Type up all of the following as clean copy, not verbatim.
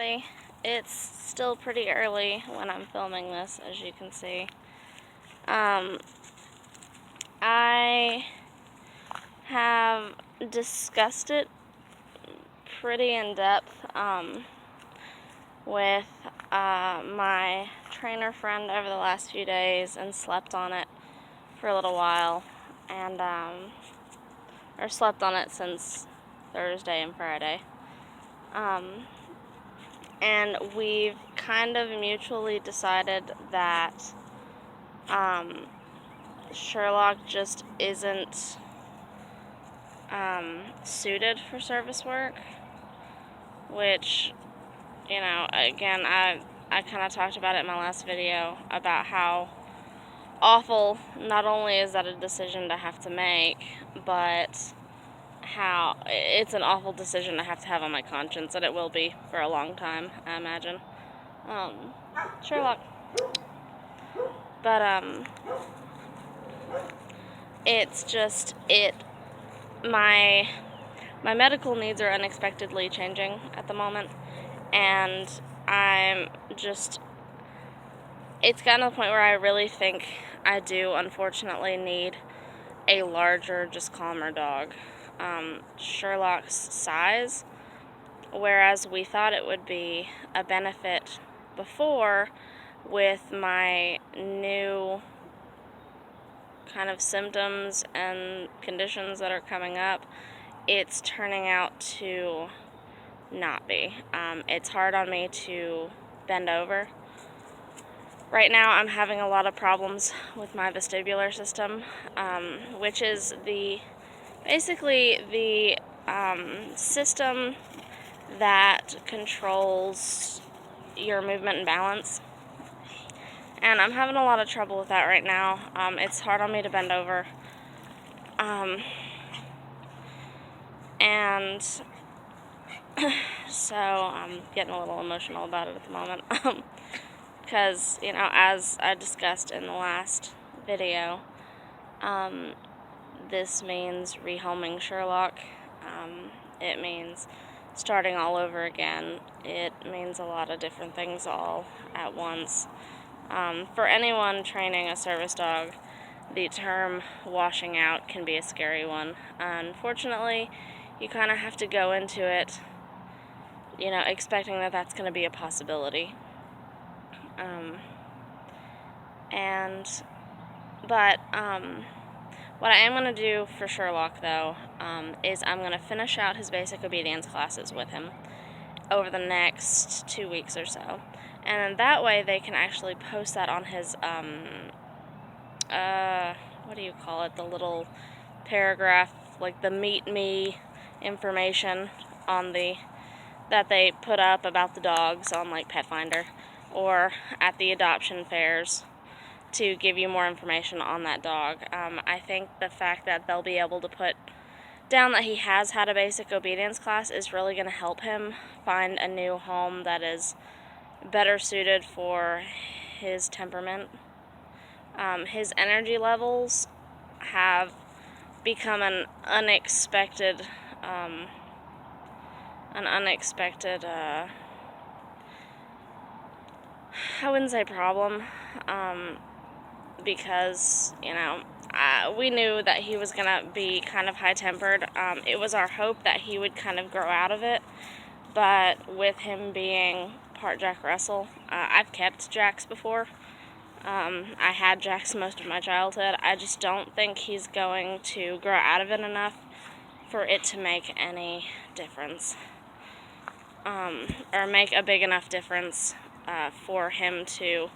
everybody. It's still pretty early when I'm filming this, as you can see. I have discussed it pretty in depth with my trainer friend over the last few days and slept on it for a little while, and or slept on it since Thursday and Friday. And we've kind of mutually decided that Sherlock just isn't suited for service work, which, you know, again, I kind of talked about it in my last video about how awful not only is that a decision to have to make, but how it's an awful decision to have on my conscience, and it will be for a long time, I imagine. Sherlock. But it's just my medical needs are unexpectedly changing at the moment, and it's gotten to the point where I really think I do unfortunately need a larger, just calmer dog. Sherlock's size, whereas we thought it would be a benefit before with my new kind of symptoms and conditions that are coming up, it's turning out to not be. It's hard on me to bend over. Right now I'm having a lot of problems with my vestibular system, which is basically the system that controls your movement and balance. And I'm having a lot of trouble with that right now. It's hard on me to bend over. And so I'm getting a little emotional about it at the moment. Because, you know, as I discussed in the last video, this means rehoming Sherlock. It means starting all over again. It means a lot of different things all at once. For anyone training a service dog, the term washing out can be a scary one. Unfortunately, you kind of have to go into it, you know, expecting that that's going to be a possibility. But what I am going to do for Sherlock, though, is I'm going to finish out his basic obedience classes with him over the next 2 weeks or so. And that way they can actually post that on his, what do you call it, the little paragraph, like the meet me information that they put up about the dogs on, like, Pet Finder or at the adoption fairs, to give you more information on that dog. I think the fact that they'll be able to put down that he has had a basic obedience class is really going to help him find a new home that is better suited for his temperament. His energy levels have become an unexpected I wouldn't say problem, because, you know, we knew that he was going to be kind of high-tempered. It was our hope that he would kind of grow out of it, but with him being part Jack Russell, I've kept Jacks before. I had Jacks most of my childhood. I just don't think he's going to grow out of it enough for it to make any difference, or make a big enough difference for him to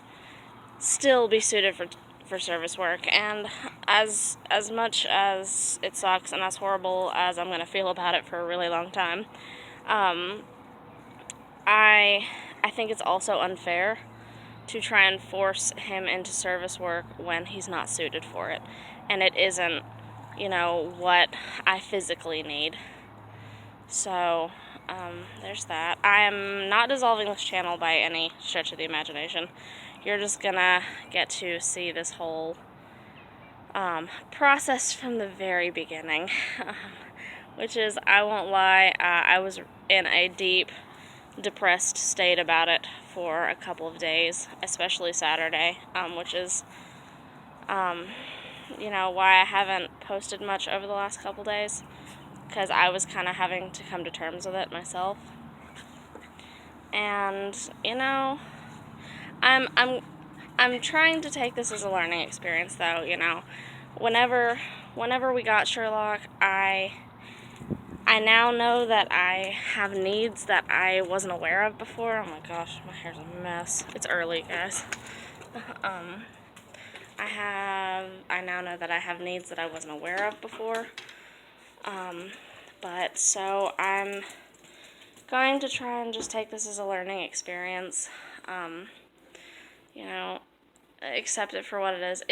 still be suited for service work. And as much as it sucks and as horrible as I'm going to feel about it for a really long time, I think it's also unfair to try and force him into service work when he's not suited for it, and it isn't, you know, what I physically need. So there's that. I am not dissolving this channel by any stretch of the imagination. You're just gonna get to see this whole process from the very beginning, which is, I won't lie, I was in a deep depressed state about it for a couple of days, especially Saturday, which is, why I haven't posted much over the last couple days, because I was kind of having to come to terms with it myself. And, I'm trying to take this as a learning experience, though. Whenever we got Sherlock, I now know that I have needs that I wasn't aware of before. Oh my gosh, my hair's a mess. It's early, guys. I now know that I have needs that I wasn't aware of before. But so I'm going to try and just take this as a learning experience. Accept it for what it is.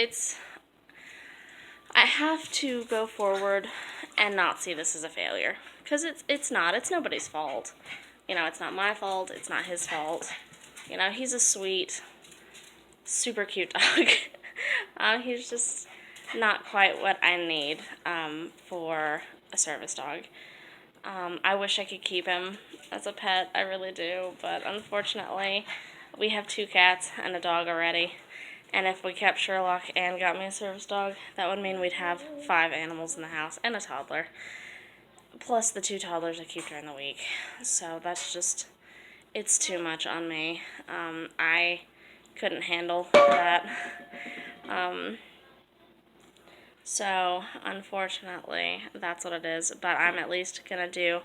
I have to go forward and not see this as a failure, because it's not. It's nobody's fault. It's not my fault. It's not his fault. He's a sweet, super cute dog. He's just not quite what I need for a service dog. I wish I could keep him as a pet. I really do, but unfortunately, we have 2 cats and a dog already. And if we kept Sherlock and got me a service dog, that would mean we'd have 5 animals in the house and a toddler, plus the 2 toddlers I keep during the week. So that's just, it's too much on me. I couldn't handle that. So unfortunately, that's what it is. But I'm at least going to do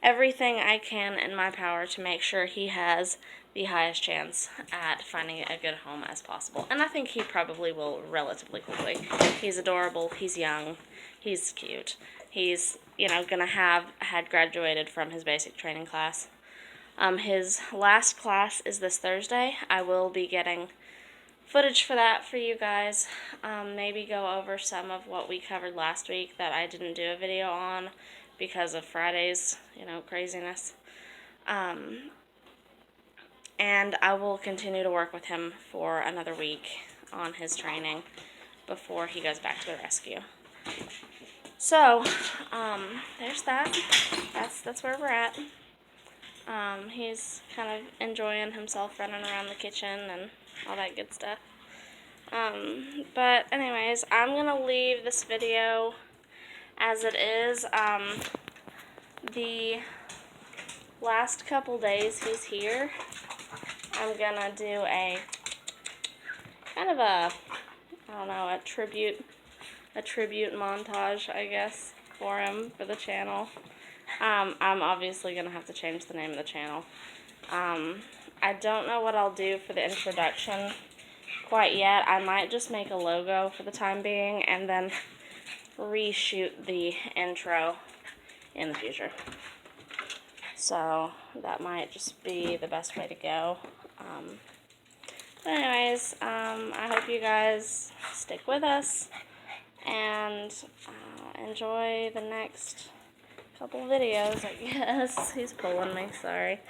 everything I can in my power to make sure he has the highest chance at finding a good home as possible. And I think he probably will relatively quickly. He's adorable, he's young, he's cute. He's, gonna had graduated from his basic training class. His last class is this Thursday. I will be getting footage for that for you guys. Maybe go over some of what we covered last week that I didn't do a video on because of Friday's, craziness. And I will continue to work with him for another week on his training before he goes back to the rescue. So, there's that. That's where we're at. He's kind of enjoying himself running around the kitchen and all that good stuff. But anyways, I'm gonna leave this video as it is. The last couple days he's here, I'm gonna do a kind of a tribute montage, I guess, for him for the channel. I'm obviously gonna have to change the name of the channel. I don't know what I'll do for the introduction quite yet. I might just make a logo for the time being and then reshoot the intro in the future. So that might just be the best way to go. But anyways, I hope you guys stick with us and enjoy the next couple videos, I guess. He's pulling me, sorry.